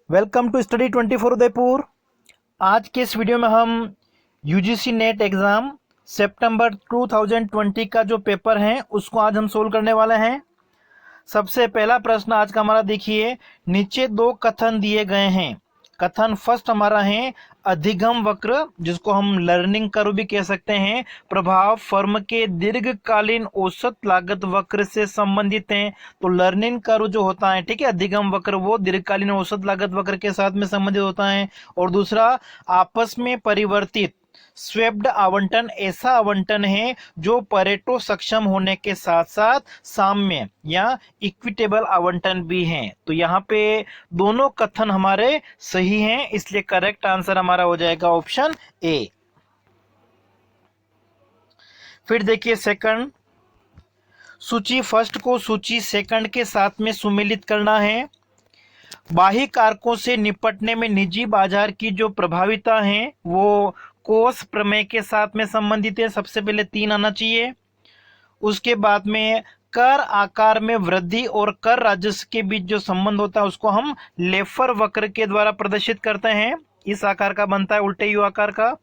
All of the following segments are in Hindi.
Welcome to study 24 Udaipur. आज के इस वीडियो में हम यूजीसी नेट एग्ज़ाम सितंबर 2020 का जो पेपर है उसको आज हम सोल्व करने वाले हैं। सबसे पहला प्रश्न आज का हमारा देखिए, नीचे दो कथन दिए गए हैं। कथन फर्स्ट हमारा है अधिगम वक्र, जिसको हम लर्निंग कर्व भी कह सकते हैं, प्रभाव फर्म के दीर्घकालीन औसत लागत वक्र से संबंधित हैं। तो लर्निंग कर्व जो होता है, ठीक है, अधिगम वक्र वो दीर्घकालीन औसत लागत वक्र के साथ में संबंधित होता है। और दूसरा, आपस में परिवर्तित स्वेप्ड आवंटन ऐसा आवंटन है जो परेटो सक्षम होने के साथ साथ साम्य या इक्विटेबल आवंटन भी है। तो यहाँ पे दोनों कथन हमारे सही हैं, इसलिए करेक्ट आंसर हमारा हो जाएगा ऑप्शन ए। फिर देखिए सेकंड, सूची फर्स्ट को सूची सेकंड के साथ में सुमेलित करना है। बाह्य कारकों से निपटने में निजी बाजार की जो प्रभाविता है वो कोस प्रमेय के साथ में संबंधित है। सबसे पहले 3 आना चाहिए। उसके बाद में कर आकार में वृद्धि और कर राजस्व के बीच जो संबंध होता है उसको हम लेफर वक्र के द्वारा प्रदर्शित करते हैं। इस आकार का बनता है, उल्टे यू आकार का।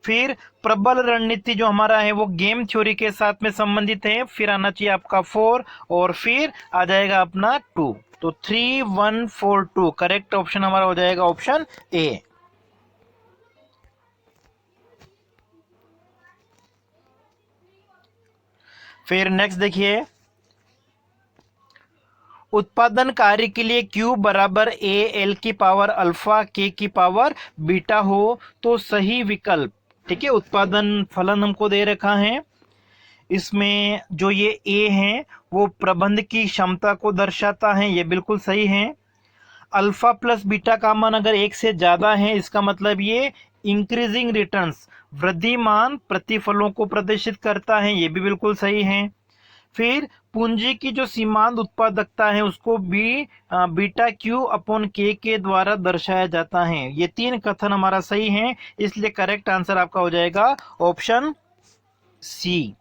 फिर प्रबल रणनीति जो हमारा है वो गेम थ्योरी के साथ में संबंधित है। फिर आना चाहिए आपका 4 और फिर आ जाएगा अपना 2। तो 3 1 4 2 करेक्ट ऑप्शन हमारा हो जाएगा ऑप्शन ए। फिर नेक्स्ट देखिए, उत्पादन कार्य के लिए Q बराबर A L की पावर अल्फा K की पावर बीटा हो तो सही विकल्प, ठीक है। उत्पादन फलन हमको दे रखा है, इसमें जो ये A है वो प्रबंध की क्षमता को दर्शाता है, ये बिल्कुल सही है। अल्फा प्लस बीटा का मान अगर 1 से ज्यादा है इसका मतलब ये इंक्रीजिंग रिटर्न्स वृद्धिमान प्रतिफलों को प्रदर्शित करता है, ये भी बिल्कुल सही है। फिर पूंजी की जो सीमांत उत्पादकता है उसको बीटा क्यू अपॉन के द्वारा दर्शाया जाता है। ये 3 कथन हमारा सही है, इसलिए करेक्ट आंसर आपका हो जाएगा ऑप्शन सी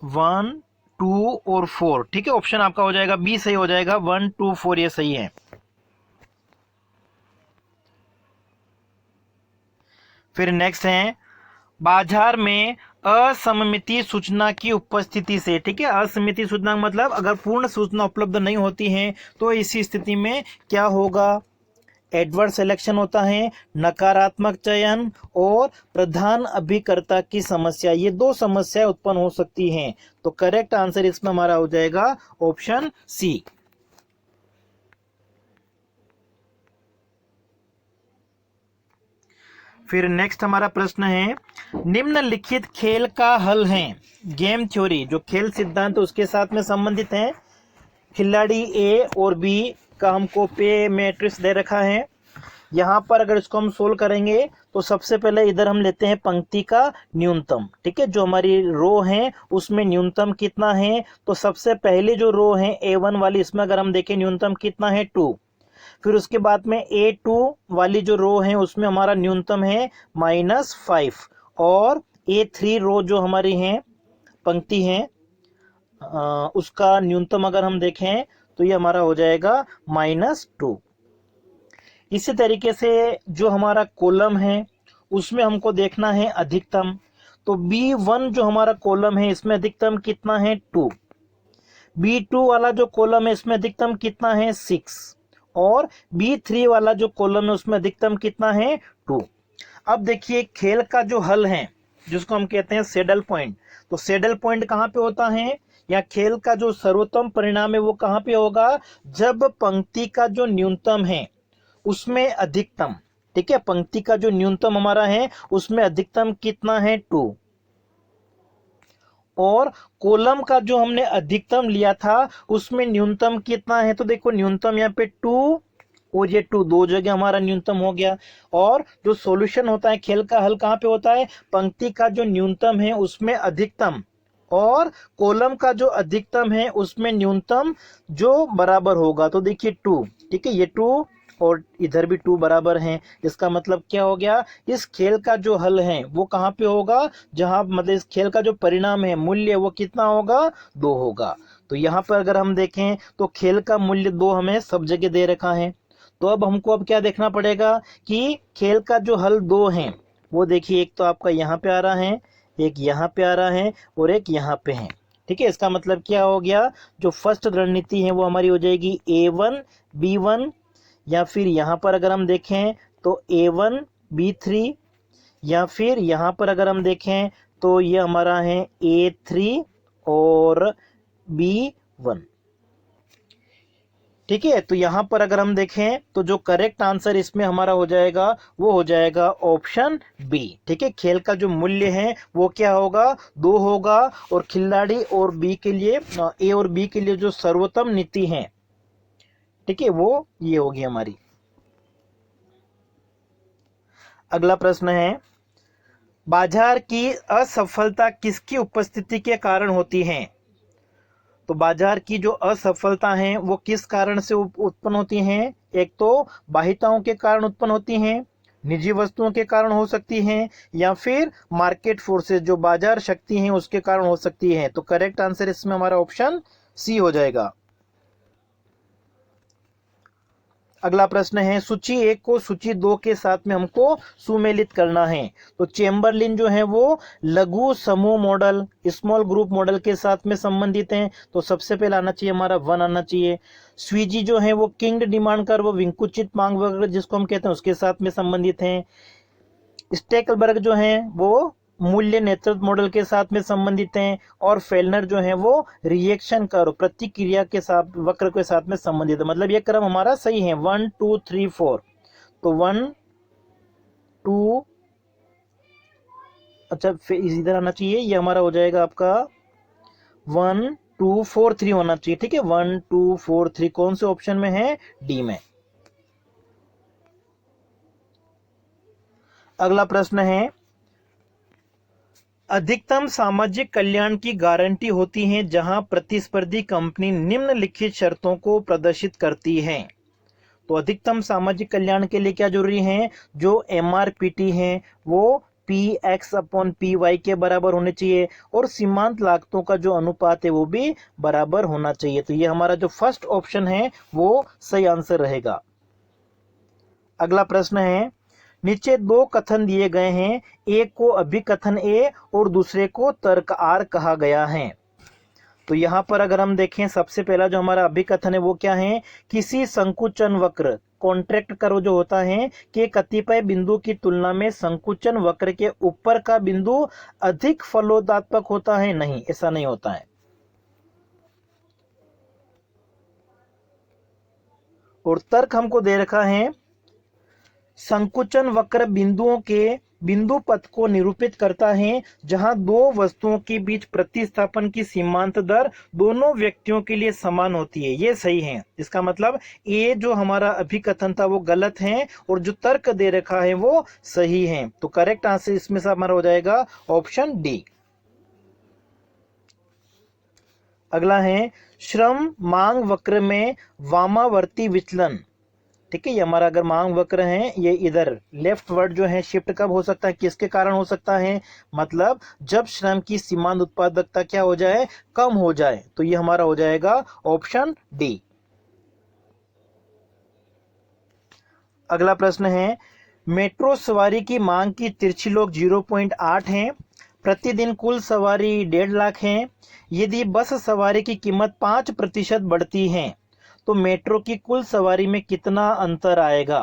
1 2 और 4, ठीक है। ऑप्शन आपका हो जाएगा बी सही हो जाएगा, 1 2 4 ये सही है। फिर नेक्स्ट है, बाजार में असममिति सूचना की उपस्थिति से, ठीक है। असममिति सूचना मतलब अगर पूर्ण सूचना उपलब्ध नहीं होती है तो इसी स्थिति में क्या होगा, एडवर्स सिलेक्शन होता है, नकारात्मक चयन और प्रधान अभिकर्ता की समस्या, ये 2 समस्याएं उत्पन्न हो सकती हैं। तो करेक्ट आंसर इसमें हमारा हो जाएगा ऑप्शन सी। फिर नेक्स्ट हमारा प्रश्न है, निम्नलिखित खेल का हल है। गेम थ्योरी जो खेल सिद्धांत उसके साथ में संबंधित है। खिलाड़ी ए और बी का हमको पे मैट्रिक्स दे रखा है। यहाँ पर अगर इसको हम सोल्व करेंगे तो सबसे पहले इधर हम लेते हैं पंक्ति का न्यूनतम, ठीक है। जो हमारी रो है उसमें न्यूनतम कितना है, तो सबसे पहले जो रो है A1 वाली, इसमें अगर हम देखें न्यूनतम कितना है 2। फिर उसके बाद में A2 वाली जो रो है उसमें हमारा न्यूनतम है -5। और A3 रो जो हमारी है पंक्ति है उसका न्यूनतम अगर हम देखें तो ये हमारा हो जाएगा -2। इसी तरीके से जो हमारा कॉलम है उसमें हमको देखना है अधिकतम। तो B1 जो हमारा कॉलम है इसमें अधिकतम कितना है 2। B2 वाला जो कॉलम है इसमें अधिकतम कितना है 6। और B3 वाला जो कॉलम है उसमें अधिकतम कितना है 2। अब देखिए खेल का जो हल है जिसको हम कहते हैं सैडल पॉइंट, तो सैडल पॉइंट कहाँ पे होता है, या खेल का जो सर्वोत्तम परिणाम है वो कहाँ पे होगा, जब पंक्ति का जो न्यूनतम है उसमें अधिकतम, ठीक है। पंक्ति का जो न्यूनतम हमारा है उसमें अधिकतम कितना है 2। और कॉलम का जो हमने अधिकतम लिया था उसमें न्यूनतम कितना है, तो देखो न्यूनतम यहाँ पे 2 और ये 2 दो जगह हमारा न्यूनतम हो गया। और जो सॉल्यूशन होता है खेल का हल कहाँ पे होता है, पंक्ति का जो न्यूनतम है उसमें अधिकतम और कॉलम का जो अधिकतम है उसमें न्यूनतम जो बराबर होगा। तो देखिए 2, ठीक है, ये 2 और इधर भी 2 बराबर हैं। इसका मतलब क्या हो गया, इस खेल का जो हल है वो कहाँ पे होगा, जहां मतलब इस खेल का जो परिणाम है मूल्य वो कितना होगा 2 होगा। तो तो यहाँ पर अगर हम देखें तो खेल का मूल्य 2 हमें सब जगह दे रखा है। तो अब हमको अब क्या देखना पड़ेगा कि खेल का जो हल 2 है वो देखिए, एक तो आपका यहाँ पे आ रहा है, एक यहाँ पे आ रहा है और एक यहाँ पे है। ठीक है, इसका मतलब क्या हो गया, जो फर्स्ट रणनीति है वो हमारी हो जाएगी A1 B1, या फिर यहाँ पर अगर हम देखें तो A1 B3, या फिर यहाँ पर अगर हम देखें तो ये हमारा है A3 और B1। ठीक है, तो यहाँ पर अगर हम देखें तो जो करेक्ट आंसर इसमें हमारा हो जाएगा वो हो जाएगा ऑप्शन बी। ठीक है, खेल का जो मूल्य है वो क्या होगा, 2 होगा, और खिलाड़ी और बी के लिए, ए और बी के लिए जो सर्वोत्तम नीति है, ठीक है, वो ये होगी हमारी। अगला प्रश्न है, बाजार की असफलता किसकी उपस्थिति के कारण होती है। तो बाजार की जो असफलता है वो किस कारण से उत्पन्न होती हैं, एक तो बाह्यताओं के कारण उत्पन्न होती हैं, निजी वस्तुओं के कारण हो सकती हैं, या फिर मार्केट फोर्सेस जो बाजार शक्ति हैं उसके कारण हो सकती है। तो करेक्ट आंसर इसमें हमारा ऑप्शन सी हो जाएगा। अगला प्रश्न है, सूची 1 को सूची 2 के साथ में हमको सुमेलित करना है। तो चेम्बरलिन जो है वो लघु समूह मॉडल, स्मॉल ग्रुप मॉडल के साथ में संबंधित हैं। तो सबसे पहले आना चाहिए हमारा 1 आना चाहिए। स्वीजी जो है वो किंग्ड डिमांड कर्व, विंकुचित मांग वक्र जिसको हम कहते हैं उसके साथ में संबंधित हैं। स्टेकलबर्ग जो है वो मूल्य नेतृत्व मॉडल के साथ में संबंधित हैं, और फेलनर जो है वो रिएक्शन कर्व, प्रतिक्रिया के साथ वक्र के साथ में संबंधित है। मतलब ये क्रम हमारा सही है, 1 2 3 4। तो 1 2, अच्छा फिर इधर आना चाहिए, ये हमारा हो जाएगा आपका 1 2 4 3 होना चाहिए। ठीक है, 1 2 4 3 कौन से ऑप्शन में है, डी में। अगला प्रश्न है, अधिकतम सामाजिक कल्याण की गारंटी होती है जहां प्रतिस्पर्धी कंपनी निम्नलिखित शर्तों को प्रदर्शित करती है। तो अधिकतम सामाजिक कल्याण के लिए क्या जरूरी है, जो MRPT है वो PX/PY के बराबर होने चाहिए, और सीमांत लागतों का जो अनुपात है वो भी बराबर होना चाहिए। तो ये हमारा जो फर्स्ट ऑप्शन है वो सही आंसर रहेगा। अगला प्रश्न है, नीचे 2 कथन दिए गए हैं, एक को अभिकथन ए और दूसरे को तर्क आर कहा गया है। तो यहाँ पर अगर हम देखें, सबसे पहला जो हमारा अभिकथन है वो क्या है, किसी संकुचन वक्र, कॉन्ट्रैक्ट कर्व जो होता है कि कतिपय बिंदु की तुलना में संकुचन वक्र के ऊपर का बिंदु अधिक फलोदात्मक होता है। नहीं, ऐसा नहीं होता है। और तर्क हमको दे रखा है, संकुचन वक्र बिंदुओं के बिंदु पथ को निरूपित करता है जहां 2 वस्तुओं के बीच प्रतिस्थापन की सीमांत दर दोनों व्यक्तियों के लिए समान होती है। ये सही है। इसका मतलब ये जो हमारा अभिकथन था वो गलत है, और जो तर्क दे रखा है वो सही है। तो करेक्ट आंसर इसमें से हमारा हो जाएगा ऑप्शन डी। अगला है, श्रम मांग वक्र में वामावर्ती विचलन। ठीक है, ये हमारा अगर मांग वक्र है, ये इधर लेफ्ट वर्ड जो है शिफ्ट कब हो सकता है, किसके कारण हो सकता है, मतलब जब श्रम की सीमांत उत्पादकता क्या हो जाए, कम हो जाए। तो ये हमारा हो जाएगा ऑप्शन डी। अगला प्रश्न है, मेट्रो सवारी की मांग की तिरछी लोग 0.8 है, प्रतिदिन कुल सवारी 1.5 लाख है। यदि बस सवारी की कीमत 5% बढ़ती है तो मेट्रो की कुल सवारी में कितना अंतर आएगा।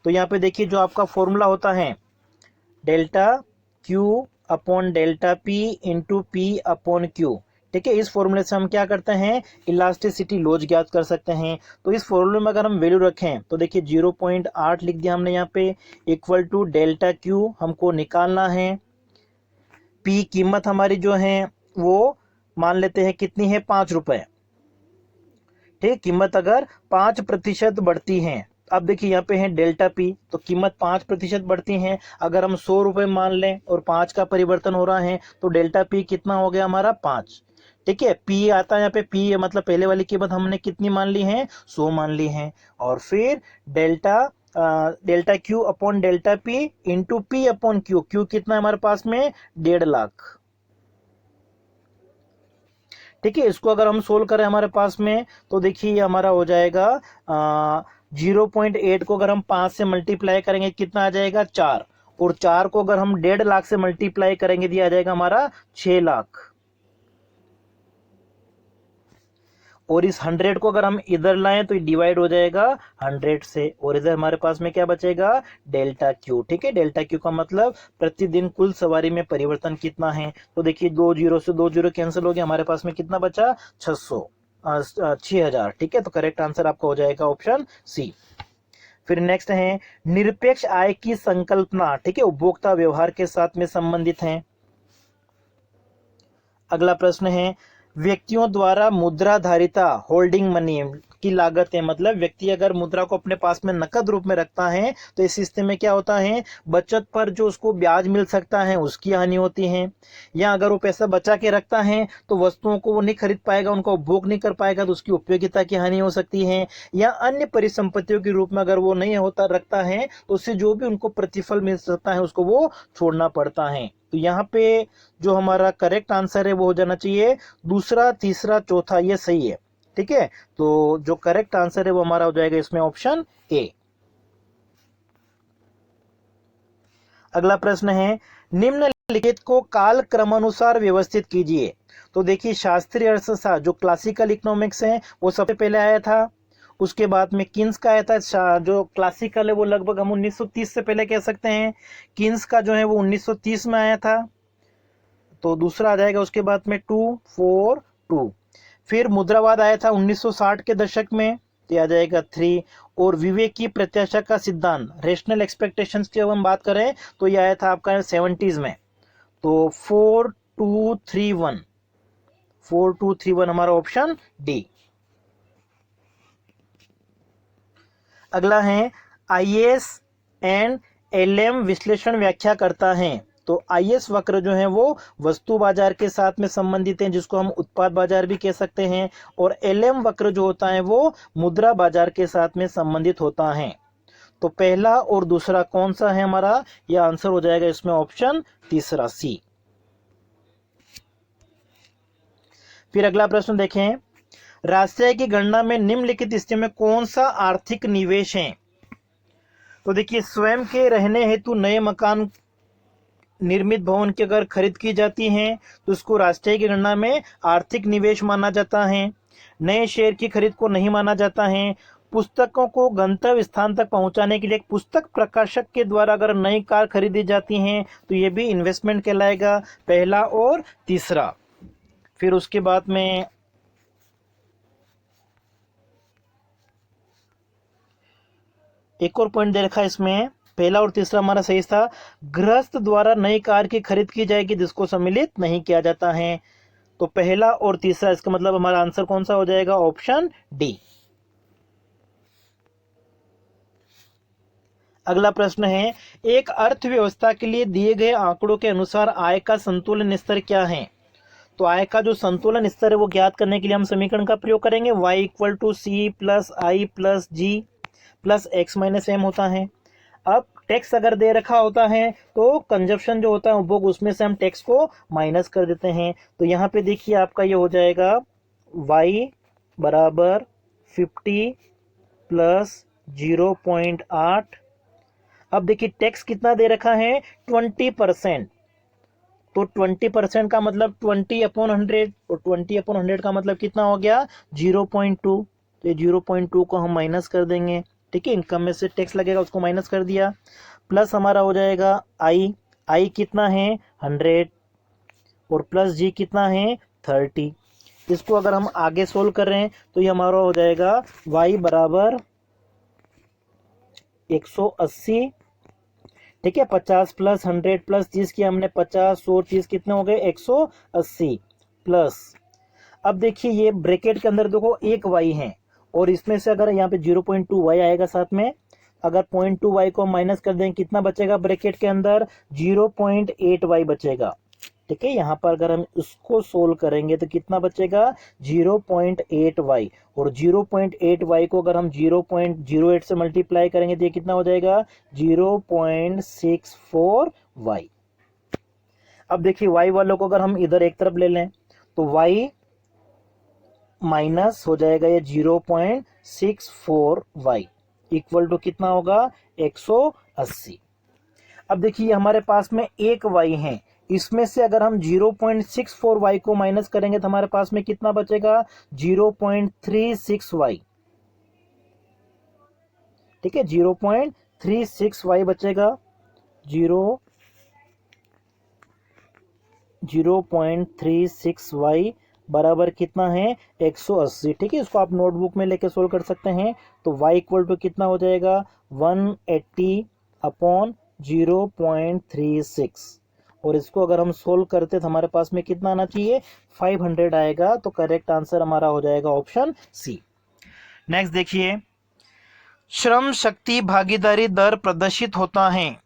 तो यहाँ पे देखिए, जो आपका फॉर्मूला होता है delta Q upon delta P into P upon Q। ठीक है, इस फॉर्मूले से हम क्या करते हैं, इलास्टिसिटी लॉज ज्ञात कर सकते हैं। तो इस फॉर्मूले में अगर हम वैल्यू रखें तो देखिए 0.8 लिख दिया हमने यहाँ पे, इक्वल टू डेल्टा Q हमको निकालना है, P कीमत हमारी जो है वो मान लेते हैं कितनी है, 5 रुपए। ठीक, कीमत अगर 5% बढ़ती है, अब देखिए यहाँ पे है डेल्टा पी, तो कीमत 5% बढ़ती है। अगर हम 100 रुपए मान लें और 5 का परिवर्तन हो रहा है तो डेल्टा पी कितना हो गया हमारा, 5। ठीक है, पी आता है यहाँ पे, पी मतलब पहले वाली कीमत हमने कितनी मान ली है, 100 मान ली है, और फिर delta Q upon delta P into P upon Q, Q कितना है हमारे पास में, 1.5 लाख। ठीक है, इसको अगर हम सोल्व करें हमारे पास में, तो देखिए ये हमारा हो जाएगा 0.8 को अगर हम 5 से मल्टीप्लाई करेंगे कितना आ जाएगा 4, और 4 को अगर हम 1.5 लाख से मल्टीप्लाई करेंगे दिया जाएगा हमारा 6 लाख, और इस 100 को अगर हम इधर लाएं तो डिवाइड हो जाएगा 100 से, और इधर हमारे पास में क्या बचेगा डेल्टा क्यू। ठीक है, डेल्टा क्यू का मतलब प्रतिदिन कुल सवारी में परिवर्तन कितना है। तो देखिए 2 जीरो से 2 जीरो कैंसिल हो गया, हमारे पास में कितना बचा 6000। ठीक है, तो करेक्ट आंसर आपका हो जाएगा ऑप्शन सी। फिर नेक्स्ट है निरपेक्ष आय की संकल्पना, ठीक है, उपभोक्ता व्यवहार के साथ में संबंधित है। अगला प्रश्न है व्यक्तियों द्वारा मुद्राधारिता होल्डिंग मनी की लागत है, मतलब व्यक्ति अगर मुद्रा को अपने पास में नकद रूप में रखता है तो इस स्थिति में क्या होता है, बचत पर जो उसको ब्याज मिल सकता है उसकी हानि होती है, या अगर वो पैसा बचा के रखता है तो वस्तुओं को वो नहीं खरीद पाएगा, उनका उपभोग नहीं कर पाएगा तो उसकी उपयोगिता की हानि हो सकती है, या अन्य परिसंपत्तियों के रूप में अगर वो नहीं होता रखता है तो उससे जो भी उनको प्रतिफल मिल सकता है उसको वो छोड़ना पड़ता है। तो यहाँ पे जो हमारा करेक्ट आंसर है वो हो जाना चाहिए दूसरा, तीसरा, चौथा, ये सही है। ठीक है, तो जो करेक्ट आंसर है वो हमारा हो जाएगा इसमें ऑप्शन ए। अगला प्रश्न है निम्नलिखित को काल क्रमानुसार व्यवस्थित कीजिए। तो देखिए शास्त्रीय अर्थशास्त्र जो क्लासिकल इकोनॉमिक्स है वो सबसे पहले आया था, उसके बाद में किन्स का आया था, जो क्लासिकल है वो लगभग हम 1930 से पहले कह सकते हैं, किन्स का जो है वो 1930 में आया था, तो दूसरा आ जाएगा। उसके बाद में 242, फिर मुद्रावाद आया था 1960 के दशक में, तो आ जाएगा 3, और विवेक की प्रत्याशा का सिद्धांत रेशनल एक्सपेक्टेशंस की जब हम बात करें तो ये आया था आपका 70s में, तो 4231 हमारा ऑप्शन डी। अगला है आईएस एंड एलएम विश्लेषण व्याख्या करता है। तो आईएस वक्र जो है वो वस्तु बाजार के साथ में संबंधित है जिसको हम उत्पाद बाजार भी कह सकते हैं, और एलएम वक्र जो होता है वो मुद्रा बाजार के साथ में संबंधित होता है। तो पहला और दूसरा कौन सा है हमारा, यह आंसर हो जाएगा इसमें ऑप्शन तीसरा सी। फिर अगला प्रश्न देखें राष्ट्रीय की गणना में निम्नलिखित स्थिति में कौन सा आर्थिक निवेश है। तो देखिए स्वयं के रहने हेतु नए मकान निर्मित भवन की अगर खरीद की जाती है तो उसको राष्ट्रीय की गणना में आर्थिक निवेश माना जाता है। नए शेयर की खरीद को नहीं माना जाता है। पुस्तकों को गंतव्य स्थान तक पहुंचाने के लिए एक पुस्तक प्रकाशक के द्वारा अगर नई कार खरीदी जाती हैं तो ये भी इन्वेस्टमेंट कहलाएगा, पहला और तीसरा। फिर उसके बाद में एक और पॉइंट दे रखा है इसमें, पहला और तीसरा हमारा सही था। गृहस्थ द्वारा नई कार की खरीद की जाएगी जिसको सम्मिलित नहीं किया जाता है। तो पहला और तीसरा, इसका मतलब हमारा आंसर कौन सा हो जाएगा, ऑप्शन डी। अगला प्रश्न है एक अर्थव्यवस्था के लिए दिए गए आंकड़ों के अनुसार आय का संतुलन स्तर क्या है। तो आय का जो संतुलन स्तर है वो ज्ञात करने के लिए हम समीकरण का प्रयोग करेंगे, y equal to C plus I plus G plus X minus M होता है। अब टैक्स अगर दे रखा होता है तो कंजप्शन जो होता है उपभोग उसमें से हम टैक्स को माइनस कर देते हैं। तो यहाँ पे देखिए आपका ये हो जाएगा y बराबर 50 प्लस 0.8। अब देखिए टैक्स कितना दे रखा है 20%, तो 20% का मतलब 20/100, और 20/100 का मतलब कितना हो गया 0.2। तो 0.2 को हम माइनस कर देंगे, ठीक है, इनकम में से टैक्स लगेगा उसको माइनस कर दिया, प्लस हमारा हो जाएगा आई कितना है 100, और प्लस जी कितना है 30। इसको अगर हम आगे सोल्व कर रहे हैं तो ये हमारा हो जाएगा y बराबर 180, ठीक है, 50 प्लस 100 प्लस 30 किया हमने 50 और 30 कितने हो गए 180 प्लस। अब देखिए ये ब्रैकेट के अंदर देखो एक y है और इसमें से अगर यहाँ पे 0.2 y आएगा साथ में, अगर 0.2 y को माइनस कर दें कितना बचेगा ब्रैकेट के अंदर 0.8 y बचेगा, ठीक है। यहाँ पर अगर हम इसको सोल्व करेंगे तो कितना बचेगा 0.8 y, और 0.8 y को अगर हम 0.08 से मल्टीप्लाई करेंगे तो ये कितना हो जाएगा 0.64 y। अब देखिए y वालों को अगर हम इधर एक तरफ ले लें तो y माइनस हो जाएगा ये 0.64y इक्वल टू कितना होगा 180। अब देखिए हमारे पास में एक y है, इसमें से अगर हम 0.64y को माइनस करेंगे तो हमारे पास में कितना बचेगा 0.36y। ठीक है 0.36y बचेगा, 0.36y बराबर कितना है 180। ठीक है, इसको आप नोटबुक में लेके सोल्व कर सकते हैं। तो y इक्वल टू कितना हो जाएगा 180 अपॉन 0.36, और इसको अगर हम सोल्व करते तो हमारे पास में कितना आना चाहिए 500 आएगा। तो करेक्ट आंसर हमारा हो जाएगा ऑप्शन सी। नेक्स्ट देखिए, श्रम शक्ति भागीदारी दर प्रदर्शित होता है,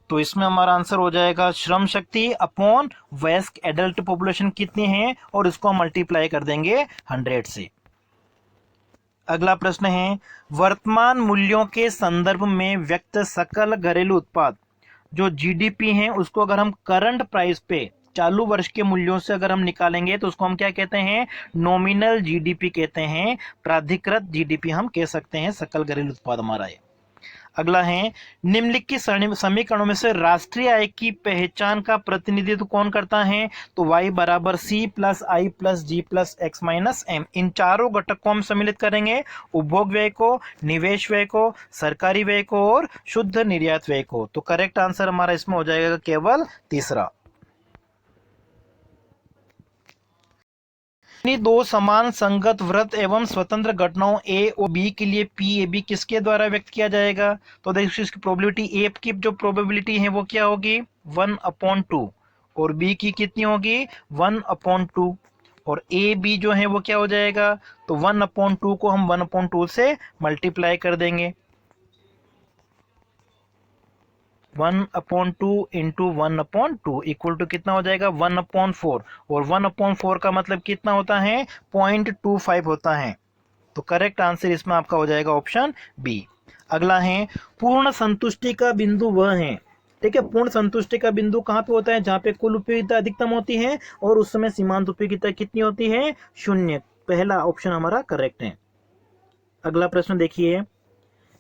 तो इसमें हमारा आंसर हो जाएगा श्रम शक्ति अपॉन वयस्क एडल्ट पॉपुलेशन कितनी है, और इसको हम मल्टीप्लाई कर देंगे 100 से। अगला प्रश्न है, वर्तमान मूल्यों के संदर्भ में व्यक्त सकल घरेलू उत्पाद जो जीडीपी है, उसको अगर हम करंट प्राइस पे चालू वर्ष के मूल्यों से अगर हम निकालेंगे तो उसको हम क्या कहते हैं नॉमिनल जीडीपी कहते हैं, प्राधिकृत जीडीपी हम कह सकते हैं सकल घरेलू उत्पाद हमारा है। अगला है, निम्नलिखित समीकरणों में से राष्ट्रीय आय की पहचान का प्रतिनिधित्व कौन करता है, तो y बराबर c plus I plus G plus X minus M. इन चारों घटक को हम सम्मिलित करेंगे, उपभोग व्यय को, निवेश व्यय को, सरकारी व्यय को और शुद्ध निर्यात व्यय को। तो करेक्ट आंसर हमारा इसमें हो जाएगा केवल तीसरा। दो समान संगत वृत्त एवं स्वतंत्र घटनाओं ए और बी के लिए पी ए बी किसके द्वारा व्यक्त किया जाएगा, तो देखिए इसकी प्रोबेबिलिटी, ए की जो प्रोबेबिलिटी है वो क्या होगी 1/2, और बी की कितनी होगी 1/2, और ए बी जो है वो क्या हो जाएगा, तो 1/2 को हम 1/2 से मल्टीप्लाई कर देंगे, 1/2 इंटू 1/2 इक्वल टू कितना हो जाएगा 1/4, और 1/4 का मतलब कितना होता है 0.25 होता है। तो करेक्ट आंसर इसमें आपका हो जाएगा ऑप्शन बी। अगला है, पूर्ण संतुष्टि का बिंदु वह है, ठीक है, पूर्ण संतुष्टि का बिंदु कहाँ पे होता है, जहाँ पे कुल उपयोगिता अधिकतम होती है और उस समय सीमांत उपयोगिता कितनी होती है 0। पहला ऑप्शन हमारा करेक्ट है। अगला प्रश्न देखिए,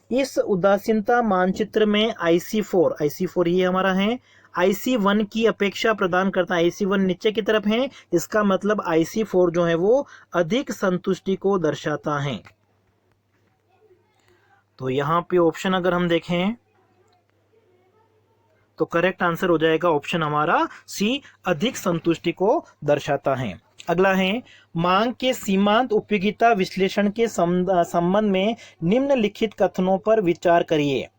इस उदासीनता मानचित्र में IC4 ये हमारा है, IC1 की अपेक्षा प्रदान करता है। IC1 नीचे की तरफ है, इसका मतलब IC4 जो है वो अधिक संतुष्टि को दर्शाता है। तो यहां पे ऑप्शन अगर हम देखें तो करेक्ट आंसर हो जाएगा ऑप्शन हमारा सी, अधिक संतुष्टि को दर्शाता है। अगला है, मांग के सीमांत उपयोगिता विश्लेषण के संबंध में निम्नलिखित कथनों पर विचार करिए।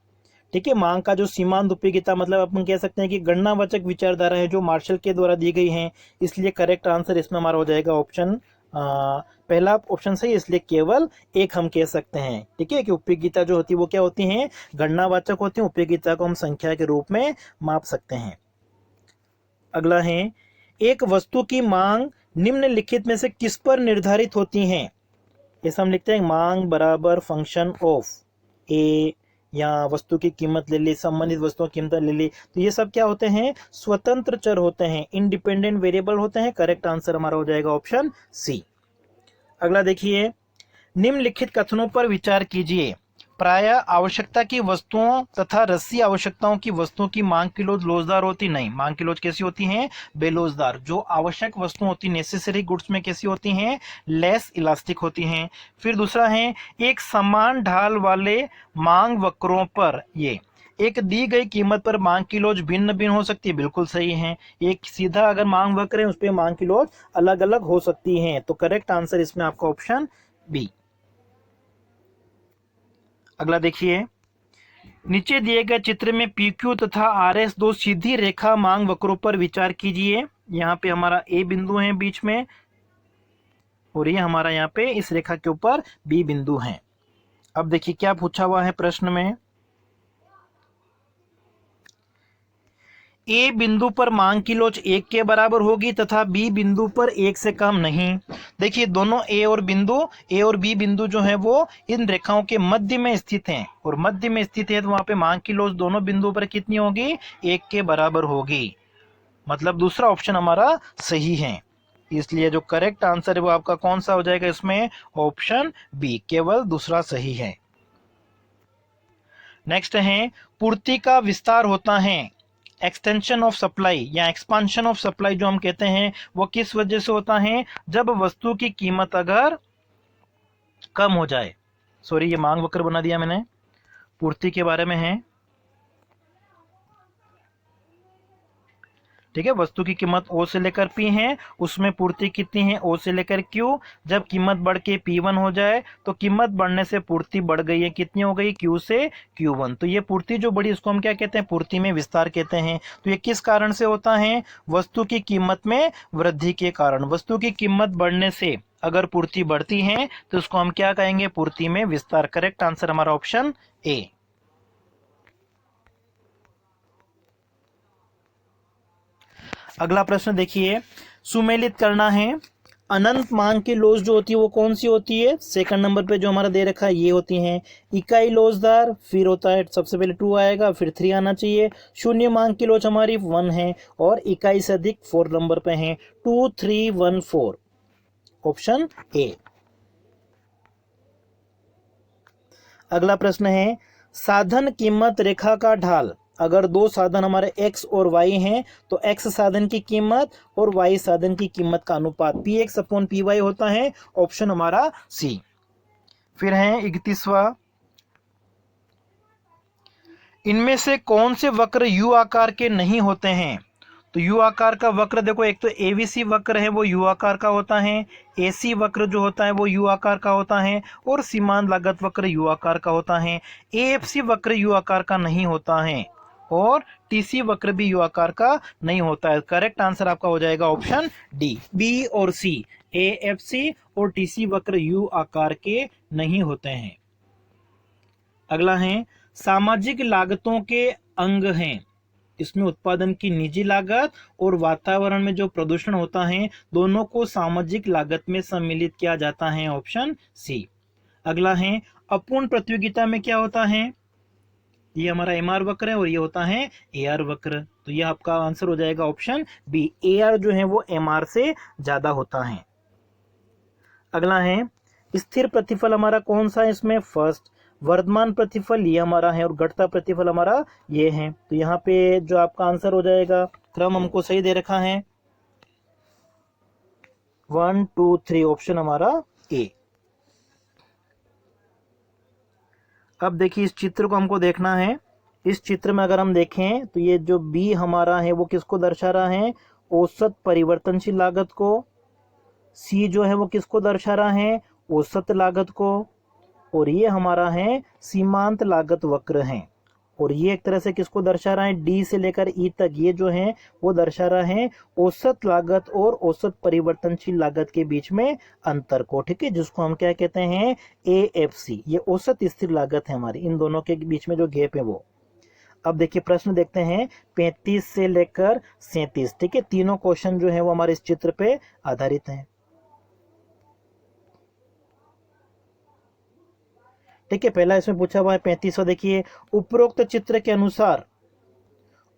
ठीक है, मांग का जो सीमांत उपयोगिता मतलब अपन कह सकते हैं कि गणनावाचक विचारधारा है जो मार्शल के द्वारा दी गई है, इसलिए करेक्ट आंसर इसमें हमारा हो जाएगा ऑप्शन पहला ऑप्शन सही, इसलिए केवल एक हम कह सकते हैं। ठीक है, कि उपयोगिता जो होती है वो क्या होती है गणनावाचक होती है, उपयोगिता को हम संख्या के रूप में माप सकते हैं। अगला है, एक वस्तु की मांग निम्नलिखित में से किस पर निर्धारित होती है, ऐसा हम लिखते हैं मांग बराबर फंक्शन ऑफ ए, या वस्तु की कीमत ले ली, संबंधित वस्तुओं की कीमत ले ली, तो ये सब क्या होते हैं स्वतंत्र चर होते हैं, इंडिपेंडेंट वेरिएबल होते हैं। करेक्ट आंसर हमारा हो जाएगा ऑप्शन सी। अगला देखिए, निम्नलिखित कथनों पर विचार कीजिए। प्राय आवश्यकता की वस्तुओं तथा रस्सी आवश्यकताओं की वस्तुओं की मांग की लोच लोचदार होती नहीं, मांग की लोच कैसी होती है बेलोचदार। जो आवश्यक वस्तुएं होती नेसेसरी गुड्स में कैसी होती हैं लेस इलास्टिक होती हैं। फिर दूसरा है, एक समान ढाल वाले मांग वक्रों पर ये एक दी गई कीमत पर मांग की लोच भिन्न भिन्न हो सकती है, बिल्कुल सही है। एक सीधा अगर मांग वक्र है उस पर मांग की लोच अलग अलग हो सकती है। तो करेक्ट आंसर इसमें आपका ऑप्शन बी। अगला देखिए, नीचे दिए गए चित्र में PQ तथा RS दो सीधी रेखा मांग वक्रों पर विचार कीजिए। यहाँ पे हमारा A बिंदु है बीच में, और ये हमारा यहाँ पे इस रेखा के ऊपर B बिंदु है। अब देखिए क्या पूछा हुआ है प्रश्न में, ए बिंदु पर मांग की लोच 1 के बराबर होगी तथा बी बिंदु पर 1 से कम नहीं। देखिए दोनों ए और बी बिंदु जो है वो इन रेखाओं के मध्य में स्थित हैं, और मध्य में स्थित है तो वहां पे मांग की लोच दोनों बिंदुओं पर कितनी होगी 1 के बराबर होगी। मतलब दूसरा ऑप्शन हमारा सही है, इसलिए जो करेक्ट आंसर है वो आपका कौन सा हो जाएगा इसमें, ऑप्शन बी, केवल दूसरा सही है। नेक्स्ट है, पूर्ति का विस्तार होता है, एक्सटेंशन ऑफ सप्लाई या एक्सपांशन ऑफ सप्लाई जो हम कहते हैं वो किस वजह से होता है, जब वस्तु की कीमत अगर कम हो जाए। सॉरी, ये मांग वक्र बना दिया मैंने, पूर्ति के बारे में है, ठीक है। वस्तु की कीमत ओ से लेकर पी है, उसमें पूर्ति कितनी है, ओ से लेकर क्यू। जब कीमत बढ़ के P1 हो जाए तो कीमत बढ़ने से पूर्ति बढ़ गई है, कितनी हो गई, क्यू से Q1। तो ये पूर्ति जो बढ़ी इसको हम क्या कहते हैं, पूर्ति में विस्तार कहते हैं। तो ये किस कारण से होता है, वस्तु की कीमत में वृद्धि के कारण। वस्तु की कीमत बढ़ने से अगर पूर्ति बढ़ती है तो उसको हम क्या कहेंगे, पूर्ति में विस्तार। करेक्ट आंसर हमारा ऑप्शन ए। अगला प्रश्न देखिए, सुमेलित करना है। अनंत मांग की लॉज जो होती है वो कौन सी होती है, सेकंड नंबर पे जो हमारा दे रखा है ये होती हैं। इकाई लॉज दर, फिर होता है सबसे पहले 2 आएगा, फिर 3 आना चाहिए। शून्य मांग की लॉज हमारी 1 है, और इकाई से अधिक 4 नंबर पे है, 2 3 1 4, ऑप्शन ए। अगला प्रश्न है, साधन कीमत रेखा का ढाल। अगर दो साधन हमारे x और y हैं तो x साधन की कीमत और y साधन की कीमत का अनुपात px/py होता है, ऑप्शन हमारा सी। फिर है 31वां, इनमें से कौन से वक्र यू आकार के नहीं होते हैं। तो यू आकार का वक्र देखो, एक तो एवीसी वक्र है वो यू आकार का होता है, एसी वक्र जो होता है वो यू आकार का होता है, और सीमांत लागत वक्र यू आकार का होता है। एएफसी वक्र यू आकार का नहीं होता है, और टीसी वक्र भी यू आकार का नहीं होता है। करेक्ट आंसर आपका हो जाएगा ऑप्शन डी, बी और सी, एएफसी और टीसी वक्र यू आकार के नहीं होते हैं। अगला है, सामाजिक लागतों के अंग हैं। इसमें उत्पादन की निजी लागत और वातावरण में जो प्रदूषण होता है दोनों को सामाजिक लागत में सम्मिलित किया जाता है, ऑप्शन सी। अगला है, अपूर्ण प्रतियोगिता में क्या होता है, ये हमारा एमआर वक्र है और ये होता है एआर वक्र। तो ये आपका आंसर हो जाएगा ऑप्शन बी, एआर जो है वो एमआर से ज्यादा होता है। अगला है, स्थिर प्रतिफल हमारा कौन सा है इसमें, फर्स्ट। वर्तमान प्रतिफल ये हमारा है, और घटता प्रतिफल हमारा ये है। तो यहाँ पे जो आपका आंसर हो जाएगा, क्रम हमको सही दे रखा है 1 2 3, ऑप्शन हमारा ए। अब देखिए इस चित्र को हमको देखना है। इस चित्र में अगर हम देखें तो ये जो बी हमारा है वो किसको दर्शा रहा है, औसत परिवर्तनशील लागत को। सी जो है वो किसको दर्शा रहा है, औसत लागत को। और ये हमारा है सीमांत लागत वक्र है। और ये एक तरह से किसको दर्शा रहा है, डी से लेकर ई तक ये जो है वो दर्शा रहा है औसत लागत और औसत परिवर्तनशील लागत के बीच में अंतर को, ठीक है, जिसको हम क्या कहते हैं, एएफसी। ये औसत स्थिर लागत है हमारी, इन दोनों के बीच में जो गैप है वो। अब देखिए प्रश्न देखते हैं 35 से लेकर 37, ठीक है, तीनों क्वेश्चन जो है वो हमारे इस चित्र पे आधारित हैं। ठीक है, पहला इसमें पूछा हुआ है 35वां, देखिए, उपरोक्त चित्र के अनुसार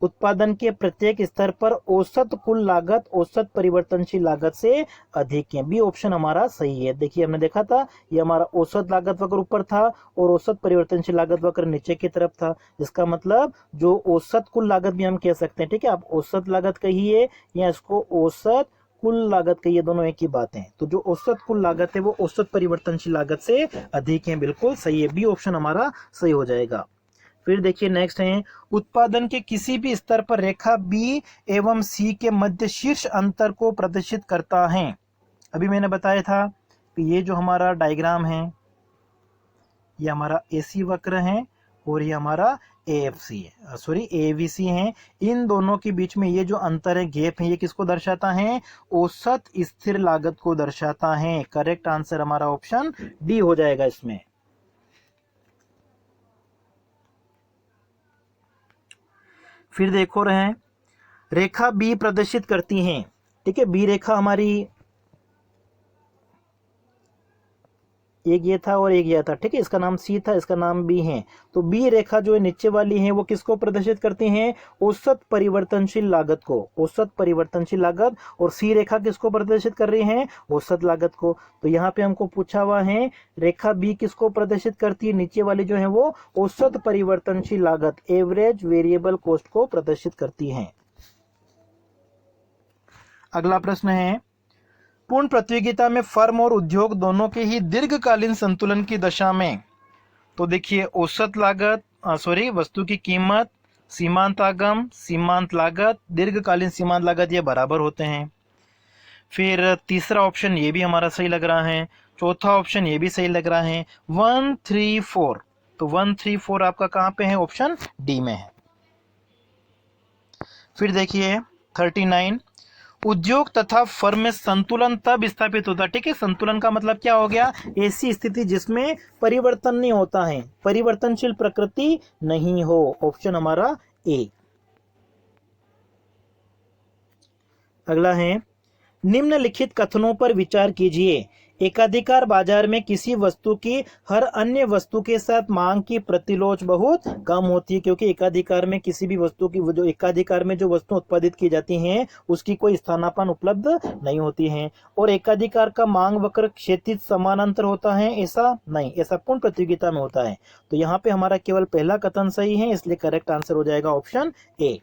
उत्पादन के प्रत्येक स्तर पर औसत कुल लागत औसत परिवर्तनशील लागत से अधिक है, बी ऑप्शन हमारा सही है। देखिए हमने देखा था ये हमारा औसत लागत वक्र ऊपर था और औसत परिवर्तनशील लागत वक्र नीचे की तरफ था। इसका मतलब जो औसत कुल लागत भी हम कह सकते हैं, ठीक है, आप औसत लागत कहिए या इसको औसत कुल लागत कहिए, दोनों एक ही बात है। तो जो औसत कुल लागत है वो औसत परिवर्तनशील लागत से अधिक है, बिल्कुल सही है, बी ऑप्शन हमारा सही हो जाएगा। फिर देखिए नेक्स्ट है, उत्पादन के किसी भी स्तर पर रेखा बी एवं सी के मध्य शीर्ष अंतर को प्रदर्शित करता है। अभी मैंने बताया था कि ये जो हमारा डायग्राम है ये हमारा एसी वक्र है और ये हमारा एएफसी है, सॉरी एवीसी है। इन दोनों के बीच में ये जो अंतर है, गैप है, ये किसको दर्शाता है, औसत स्थिर लागत को दर्शाता है। करेक्ट आंसर हमारा ऑप्शन डी हो जाएगा इसमें। फिर देखो रहे, रेखा बी प्रदर्शित करती हैं, ठीक है, बी रेखा हमारी एक ये था और एक ये था, ठीक है, इसका नाम सी था, इसका नाम बी है। तो बी रेखा जो है नीचे वाली है वो किसको प्रदर्शित करती है, औसत परिवर्तनशील लागत को, औसत परिवर्तनशील लागत। और सी रेखा किसको प्रदर्शित कर रही है, औसत लागत को। तो यहाँ पे हमको पूछा हुआ है रेखा बी किसको प्रदर्शित करती है, नीचे वाली जो है वो औसत परिवर्तनशील लागत, एवरेज वेरिएबल कॉस्ट को प्रदर्शित करती है। अगला प्रश्न है, पूर्ण प्रतियोगिता में फर्म और उद्योग दोनों के ही दीर्घकालीन संतुलन की दशा में, तो देखिए औसत लागत वस्तु की कीमत, सीमांत आगम, सीमांत लागत, दीर्घकालीन सीमांत लागत ये बराबर होते हैं। फिर तीसरा ऑप्शन ये भी हमारा सही लग रहा है, चौथा ऑप्शन ये भी सही लग रहा है, 1 3 4। तो 1 3 4 आपका कहाँ पे है, ऑप्शन डी में है। फिर देखिए 39, उद्योग तथा फर्म में संतुलन तब स्थापित होता है, ठीक है, संतुलन का मतलब क्या हो गया, ऐसी स्थिति जिसमें परिवर्तन नहीं होता है, परिवर्तनशील प्रकृति नहीं हो, ऑप्शन हमारा ए। अगला है, निम्नलिखित कथनों पर विचार कीजिए। एकाधिकार बाजार में किसी वस्तु की हर अन्य वस्तु के साथ मांग की प्रतिलोच बहुत कम होती है, क्योंकि एकाधिकार में किसी भी वस्तु की जो एकाधिकार में जो वस्तु उत्पादित की जाती हैं उसकी कोई स्थानापन्न उपलब्ध नहीं होती है। और एकाधिकार का मांग वक्र क्षैतिज समानांतर होता है, ऐसा नहीं, ऐसा पूर्ण प्रतियोगिता में होता है। तो यहाँ पे हमारा केवल पहला कथन सही है, इसलिए करेक्ट आंसर हो जाएगा ऑप्शन ए।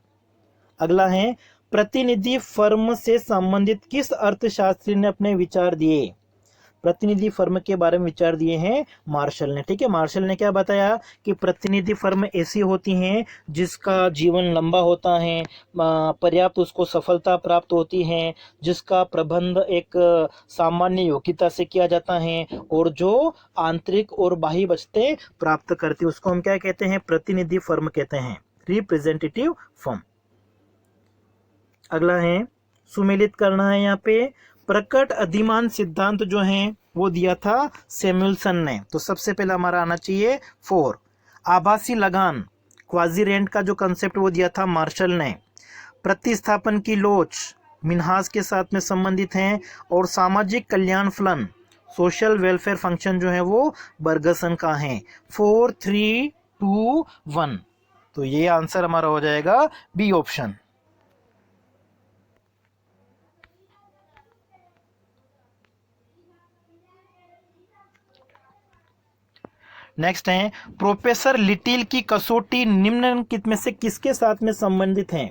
अगला है, प्रतिनिधि फर्म से संबंधित किस अर्थशास्त्री ने अपने विचार दिए, प्रतिनिधि फर्म के बारे में विचार दिए हैं मार्शल ने, ठीक है। मार्शल ने क्या बताया कि प्रतिनिधि फर्म ऐसी होती हैं जिसका जीवन लंबा होता है, पर्याप्त उसको सफलता प्राप्त होती है, जिसका प्रबंध एक सामान्य योग्यता से किया जाता है और जो आंतरिक और बाह्य बचतें प्राप्त करती है, उसको हम क्या कहते हैं, प्रतिनिधि फर्म कहते हैं, रिप्रेजेंटेटिव फर्म। अगला है, सुमेलित करना है यहाँ पे, प्रकट अधिमान सिद्धांत जो है वो दिया था सैमुअलसन ने। तो सबसे पहला हमारा आना चाहिए 4। आभासी लगान, क्वाजी रेंट का जो कंसेप्ट वो दिया था मार्शल ने। प्रतिस्थापन की लोच मिन्हाज के साथ में संबंधित हैं। और सामाजिक कल्याण फलन, सोशल वेलफेयर फंक्शन जो है वो बर्गसन का है। 4 3 2 1, तो ये आंसर हमारा हो जाएगा बी ऑप्शन। नेक्स्ट है, प्रोफेसर लिटिल की कसौटी निम्नलिखित में से किसके साथ में संबंधित है,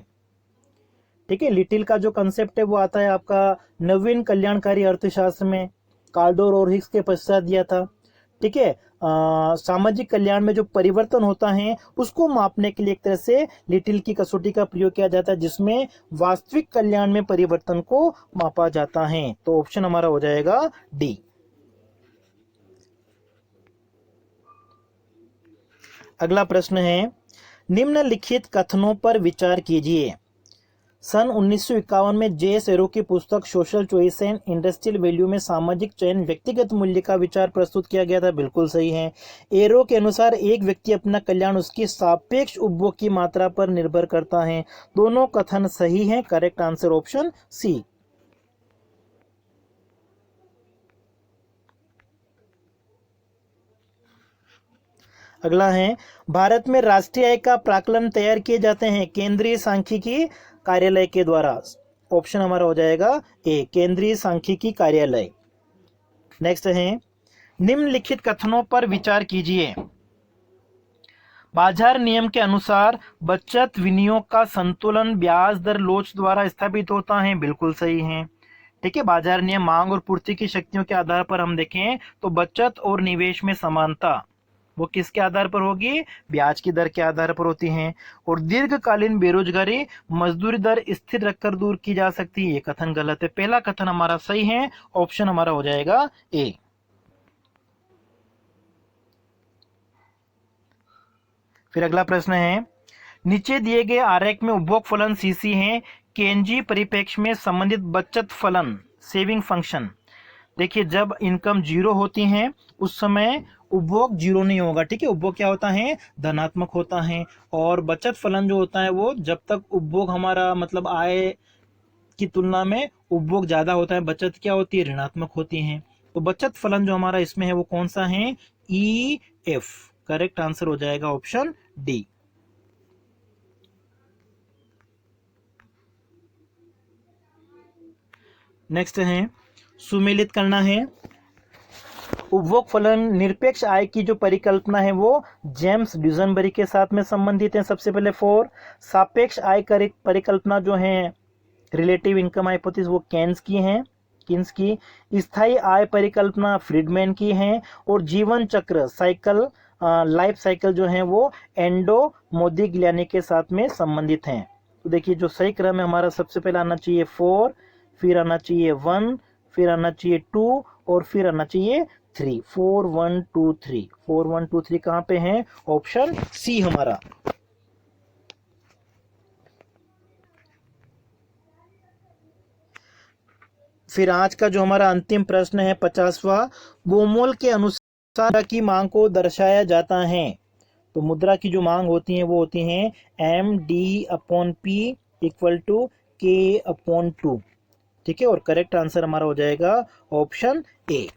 ठीक है। लिटिल का जो कंसेप्ट है वो आता है आपका नवीन कल्याणकारी अर्थशास्त्र में, कार्डोर और हिक्स के पश्चात दिया था, ठीक है। सामाजिक कल्याण में जो परिवर्तन होता है उसको मापने के लिए एक तरह से लिटिल की कसौटी का प्रयोग किया जाता है, जिसमें वास्तविक कल्याण में परिवर्तन को मापा जाता है। तो ऑप्शन हमारा हो जाएगा डी। अगला प्रश्न है, निम्नलिखित कथनों पर विचार कीजिए। सन 1951 में जे.एस. एरो की पुस्तक social choice and industrial value में सामाजिक चयन व्यक्तिगत मूल्य का विचार प्रस्तुत किया गया था, बिल्कुल सही है। एरो के अनुसार एक व्यक्ति अपना कल्याण उसकी सापेक्ष उपभोग की मात्रा पर निर्भर करता है। दोनों कथन सही हैं, करेक्ट आंसर ऑप्शन सी। अगला है, भारत में राष्ट्रीय आय का प्राकलन तैयार किए जाते हैं केंद्रीय सांख्यिकी कार्यालय के द्वारा। ऑप्शन हमारा हो जाएगा ए, केंद्रीय सांख्यिकी कार्यालय। नेक्स्ट है, निम्नलिखित कथनों पर विचार कीजिए। बाजार नियम के अनुसार बचत विनियोग का संतुलन ब्याज दर लोच द्वारा स्थापित होता है, बिल्कुल सही है, ठीक है। बाजार नियम मांग और पूर्ति की शक्तियों के आधार पर हम देखें तो बचत और निवेश में समानता वो किसके आधार पर होगी, ब्याज की दर के आधार पर होती हैं। और दीर्घकालीन बेरोजगारी मजदूरी दर स्थिर रखकर दूर की जा सकती है, ये कथन गलत है। पहला कथन हमारा सही है, ऑप्शन हमारा हो जाएगा ए। फिर अगला प्रश्न है, नीचे दिए गए आरेख में उपभोग फलन सीसी है, केएनजी परिप्रेक्ष्य में संबंधित बचत फलन सेविंग फंक्शन। देखिए जब इनकम जीरो होती है उस समय उपभोग जीरो नहीं होगा, ठीक है। उपभोग क्या होता है, धनात्मक होता है। और बचत फलन जो होता है वो जब तक उपभोग हमारा मतलब आय की तुलना में उपभोग ज्यादा होता है, बचत क्या होती है, ऋणात्मक होती है। तो बचत फलन जो हमारा इसमें है वो कौन सा है, ई एफ। करेक्ट आंसर हो जाएगा ऑप्शन डी। नेक्स्ट है सुमेलित करना है। उपभोग फलन निरपेक्ष आय की जो परिकल्पना है वो जेम्स ड्यूजनबरी के साथ में संबंधित है। सबसे पहले 4 सापेक्ष आय परिकल्पना जो है रिलेटिव इनकम हाइपोथेसिस वो केन्स की हैं, किन्स की। स्थायी आय परिकल्पना फ्रीडमैन की है। और जीवन चक्र साइकिल लाइफ साइकिल जो है वो एंडो मोदिग्लियानी के साथ में संबंधित हैं। तो देखिए जो सही क्रम है हमारा, सबसे पहले आना चाहिए 4, फिर आना चाहिए 1, फिर आना चाहिए 2 और फिर आना चाहिए 3। 4 1 2 3, 4 1 2 3 कहाँ पे है, ऑप्शन सी हमारा। फिर आज का जो हमारा अंतिम प्रश्न है 50वां, बोमोल के अनुसार की मांग को दर्शाया जाता है। तो मुद्रा की जो मांग होती है वो होती है MD/P = K/2। ठीक है, और करेक्ट आंसर हमारा हो जाएगा ऑप्शन ए।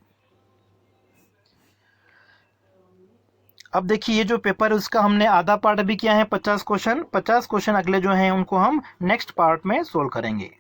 अब देखिए ये जो पेपर है उसका हमने आधा पार्ट भी किया है 50 क्वेश्चन। 50 क्वेश्चन अगले जो हैं उनको हम नेक्स्ट पार्ट में सोल्व करेंगे।